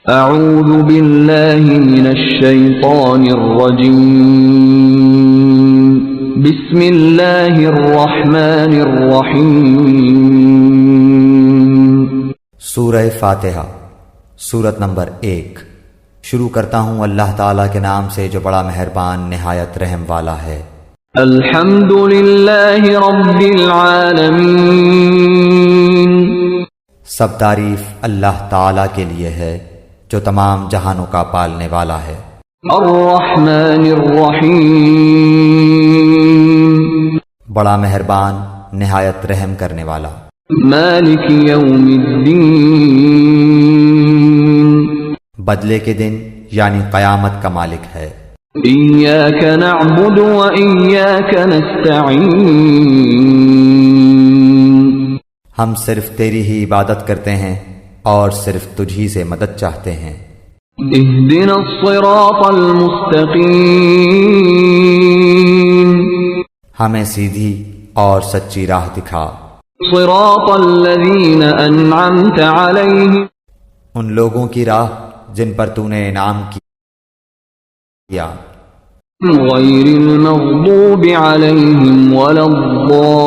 اعوذ باللہ من الشیطان الرجیم بسم اللہ الرحمن الرحیم۔ سورہ فاتحہ، سورت نمبر 1۔ شروع کرتا ہوں اللہ تعالیٰ کے نام سے جو بڑا مہربان نہایت رحم والا ہے۔ الحمد للہ رب العالمین، سب تعریف اللہ تعالیٰ کے لیے ہے جو تمام جہانوں کا پالنے والا ہے۔ الرحمن الرحیم، بڑا مہربان نہایت رحم کرنے والا۔ مالک یوم الدین، بدلے کے دن یعنی قیامت کا مالک ہے۔ ایاک نعبد و ایاک نستعین، ہم صرف تیری ہی عبادت کرتے ہیں اور صرف تجھی سے مدد چاہتے ہیں۔ اہدنا الصراط المستقیم، ہمیں سیدھی اور سچی راہ دکھا۔ صراط الذین انعمت علیہم، ان لوگوں کی راہ جن پر تو نے انعام کیا، غیر المغضوب علیہم ولا الضالین،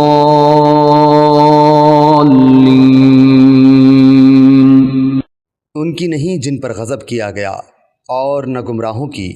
ان کی نہیں جن پر غضب کیا گیا اور نہ گمراہوں کی۔